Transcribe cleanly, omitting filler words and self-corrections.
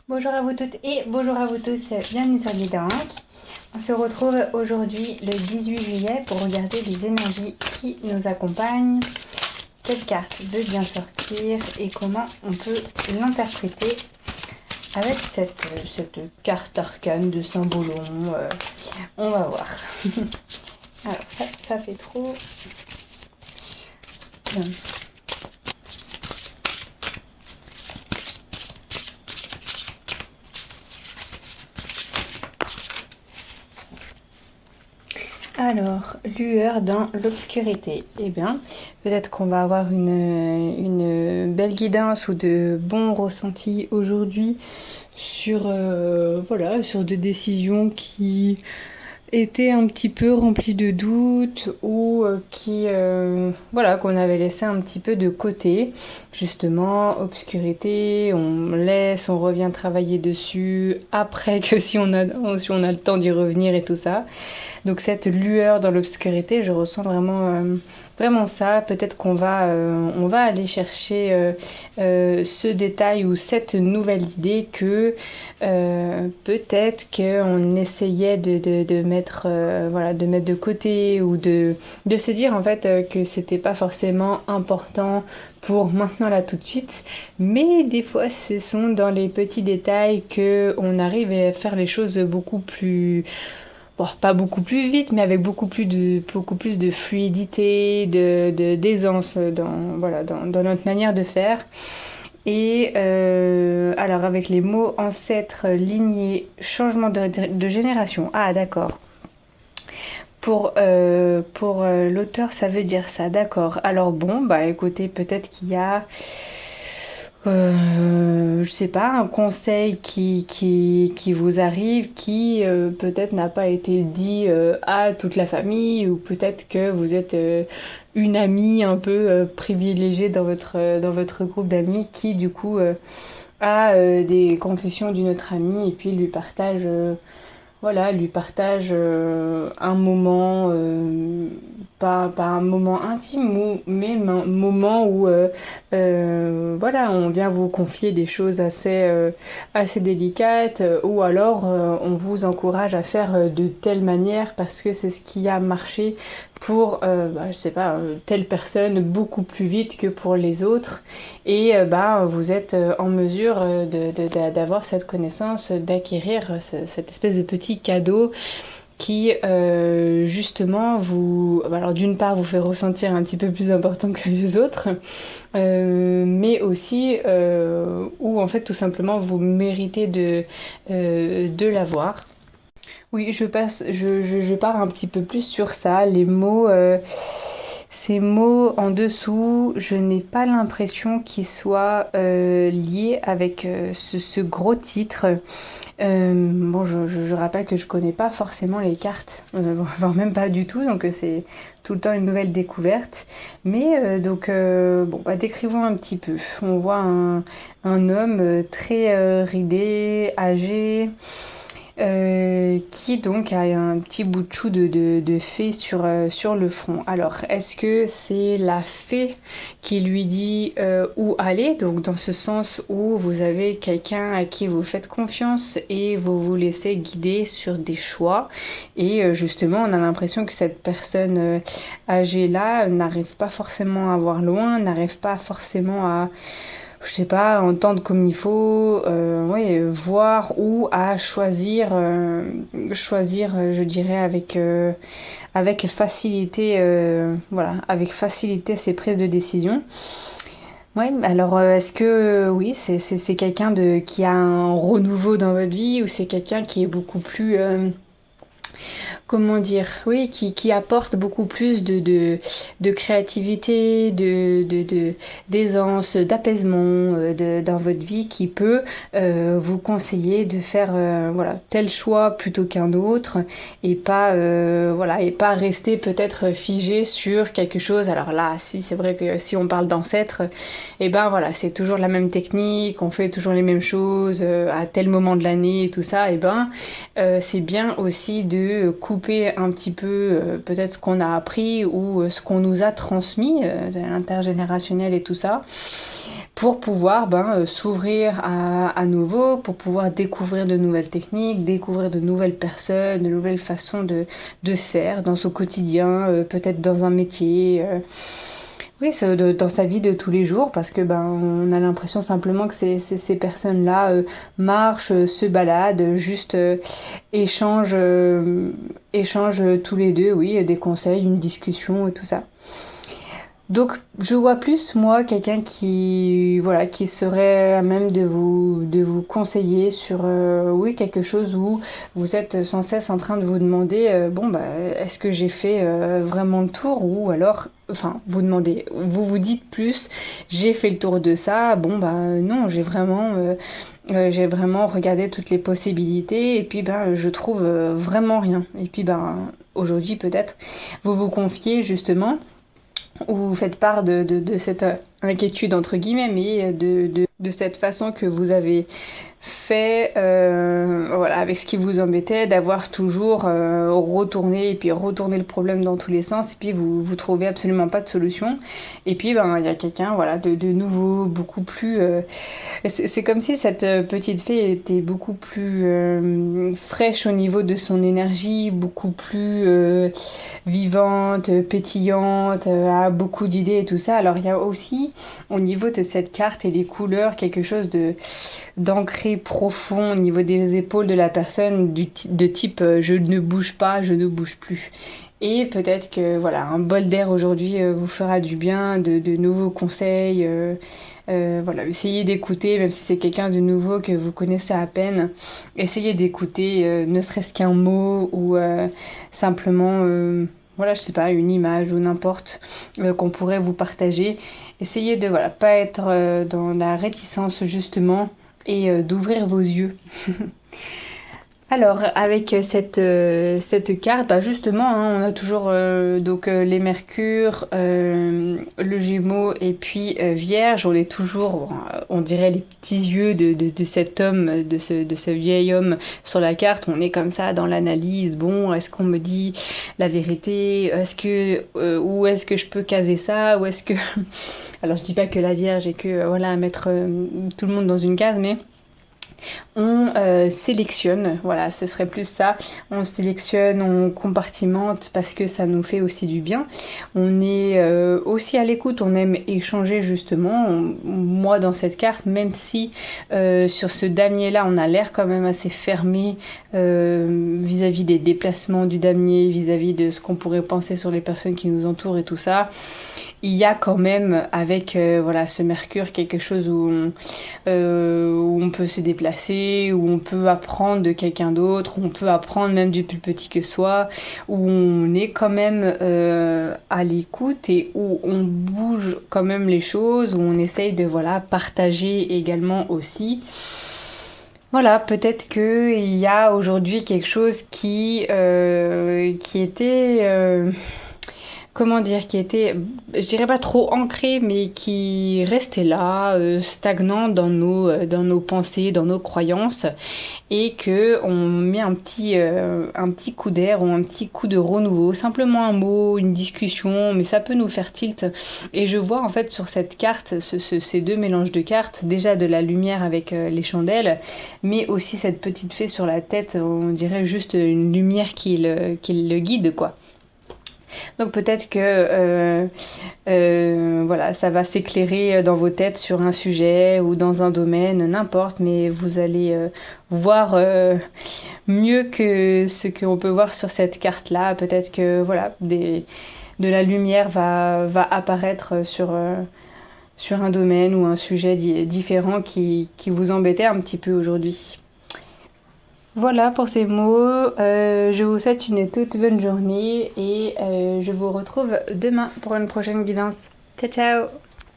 Bonjour à vous toutes et bonjour à vous tous, bienvenue sur Guidank. On se retrouve aujourd'hui le 18 juillet pour regarder les énergies qui nous accompagnent. Quelle carte veut bien sortir et comment on peut l'interpréter avec cette carte arcane de Saint-Bolon. On va voir. Alors ça fait trop... Alors, lueur dans l'obscurité. Eh bien, peut-être qu'on va avoir une belle guidance ou de bons ressentis aujourd'hui sur, sur des décisions qui étaient un petit peu remplies de doutes ou qu'on avait laissé un petit peu de côté. Justement, obscurité, on laisse, on revient travailler dessus après que si on a le temps d'y revenir et tout ça. Donc cette lueur dans l'obscurité, je ressens vraiment ça. Peut-être qu'on va, on va aller chercher ce détail ou cette nouvelle idée que peut-être qu'on essayait de mettre, de mettre de côté ou de se dire en fait que c'était pas forcément important pour maintenant là tout de suite. Mais des fois, ce sont dans les petits détails qu'on arrive à faire les choses beaucoup plus... Bon, pas beaucoup plus vite, mais avec beaucoup plus de fluidité, d'aisance dans notre manière de faire. Et alors avec les mots ancêtres, lignée, changement de génération. Ah d'accord. Pour l'auteur, ça veut dire ça, d'accord. Alors bon, bah écoutez, peut-être qu'il y a je sais pas, un conseil qui vous arrive, qui peut-être n'a pas été dit à toute la famille, ou peut-être que vous êtes une amie un peu privilégiée dans votre groupe d'amis qui du coup a des confessions d'une autre amie et puis lui partage un moment, pas un moment intime, mais un moment où on vient vous confier des choses assez délicates, ou alors on vous encourage à faire de telle manière parce que c'est ce qui a marché pour, telle personne beaucoup plus vite que pour les autres. Et vous êtes en mesure d'avoir cette connaissance, d'acquérir cette espèce de petit cadeau qui justement vous... Alors d'une part vous fait ressentir un petit peu plus important que les autres, mais aussi où en fait tout simplement vous méritez de l'avoir. Oui, je pars un petit peu plus sur ça, les mots... Ces mots en dessous, je n'ai pas l'impression qu'ils soient liés avec ce gros titre. Je rappelle que je connais pas forcément les cartes, voire même pas du tout, donc c'est tout le temps une nouvelle découverte. Mais décrivons un petit peu. On voit un homme très ridé, âgé, qui donc a un petit bout de chou de fée sur le front. Alors, est-ce que c'est la fée qui lui dit où aller? Donc, dans ce sens où vous avez quelqu'un à qui vous faites confiance et vous vous laissez guider sur des choix. Et justement, on a l'impression que cette personne âgée-là n'arrive pas forcément à voir loin, n'arrive pas forcément à entendre comme il faut, voir ou à choisir, je dirais, avec facilité, avec facilité ses prises de décision. Ouais, alors est-ce que oui, c'est quelqu'un qui a un renouveau dans votre vie, ou c'est quelqu'un qui est beaucoup plus comment dire, oui, qui apporte beaucoup plus de créativité, d'aisance, d'apaisement dans votre vie, qui peut vous conseiller de faire tel choix plutôt qu'un autre, et pas rester peut-être figé sur quelque chose. Alors là, si c'est vrai que si on parle d'ancêtres, c'est toujours la même technique, on fait toujours les mêmes choses à tel moment de l'année et tout ça. C'est bien aussi de couper un petit peu peut-être ce qu'on a appris ou ce qu'on nous a transmis de l'intergénérationnel et tout ça, pour pouvoir s'ouvrir à nouveau, pour pouvoir découvrir de nouvelles techniques, découvrir de nouvelles personnes, de nouvelles façons de faire dans son quotidien, peut-être dans un métier. Oui, dans sa vie de tous les jours, parce que on a l'impression simplement que ces personnes-là marchent, se baladent, juste échangent tous les deux, oui, des conseils, une discussion et tout ça. Donc je vois plus moi quelqu'un qui serait à même de vous conseiller sur oui quelque chose où vous êtes sans cesse en train de vous demander est-ce que j'ai fait vraiment le tour, ou alors enfin vous dites plus j'ai fait le tour de ça, non, j'ai vraiment regardé toutes les possibilités et puis je trouve vraiment rien, et puis aujourd'hui peut-être vous confiez justement, où vous faites part de cette inquiétude entre guillemets, mais de cette façon que vous avez fait voilà, avec ce qui vous embêtait, d'avoir toujours retourné le problème dans tous les sens, et puis vous trouvez absolument pas de solution, et puis il y a quelqu'un voilà de nouveau beaucoup plus c'est comme si cette petite fée était beaucoup plus fraîche au niveau de son énergie, beaucoup plus vivante, pétillante, a beaucoup d'idées et tout ça. Alors il y a aussi au niveau de cette carte et des couleurs quelque chose d'ancré profond au niveau des épaules de la personne, de type je ne bouge pas, je ne bouge plus. Et peut-être que voilà, un bol d'air aujourd'hui vous fera du bien, de nouveaux conseils. Voilà, essayez d'écouter, même si c'est quelqu'un de nouveau que vous connaissez à peine. Essayez d'écouter, ne serait-ce qu'un mot, ou simplement, voilà, je sais pas, une image ou n'importe qu'on pourrait vous partager. Essayez de voilà pas être dans la réticence justement, et d'ouvrir vos yeux. Alors, avec cette carte, justement, on a toujours les Mercures, le Gémeaux et puis Vierge. On est toujours, on dirait, les petits yeux de cet homme, de ce vieil homme sur la carte. On est comme ça dans l'analyse. Bon, est-ce qu'on me dit la vérité? Où est-ce que je peux caser ça? Ou est-ce que... Alors, je dis pas que la Vierge est que, voilà, mettre tout le monde dans une case, mais... on sélectionne, voilà, ce serait plus ça, on sélectionne, on compartimente parce que ça nous fait aussi du bien. On est aussi à l'écoute, on aime échanger justement. Moi dans cette carte, même si sur ce damier-là, on a l'air quand même assez fermé vis-à-vis des déplacements du damier, vis-à-vis de ce qu'on pourrait penser sur les personnes qui nous entourent et tout ça, il y a quand même avec voilà, ce Mercure quelque chose où on peut se déplacer, où on peut apprendre de quelqu'un d'autre, où on peut apprendre même du plus petit que soi, où on est quand même à l'écoute, et où on bouge quand même les choses, où on essaye de voilà, partager également aussi. Voilà, peut-être qu'il y a aujourd'hui quelque chose qui était... comment dire, qui était, je dirais pas trop ancré, mais qui restait là, stagnant dans nos pensées, dans nos croyances, et que on met un petit coup d'air ou un petit coup de renouveau, simplement un mot, une discussion, mais ça peut nous faire tilt. Et je vois en fait sur cette carte, ces deux mélanges de cartes, déjà de la lumière avec les chandelles, mais aussi cette petite fée sur la tête, on dirait juste une lumière qui le guide, quoi. Donc peut-être que voilà, ça va s'éclairer dans vos têtes sur un sujet ou dans un domaine, n'importe, mais vous allez voir mieux que ce qu'on peut voir sur cette carte-là. Peut-être que voilà, de la lumière va apparaître sur un domaine ou un sujet différent qui vous embêtait un petit peu aujourd'hui. Voilà pour ces mots, je vous souhaite une toute bonne journée, et je vous retrouve demain pour une prochaine guidance. Ciao ciao!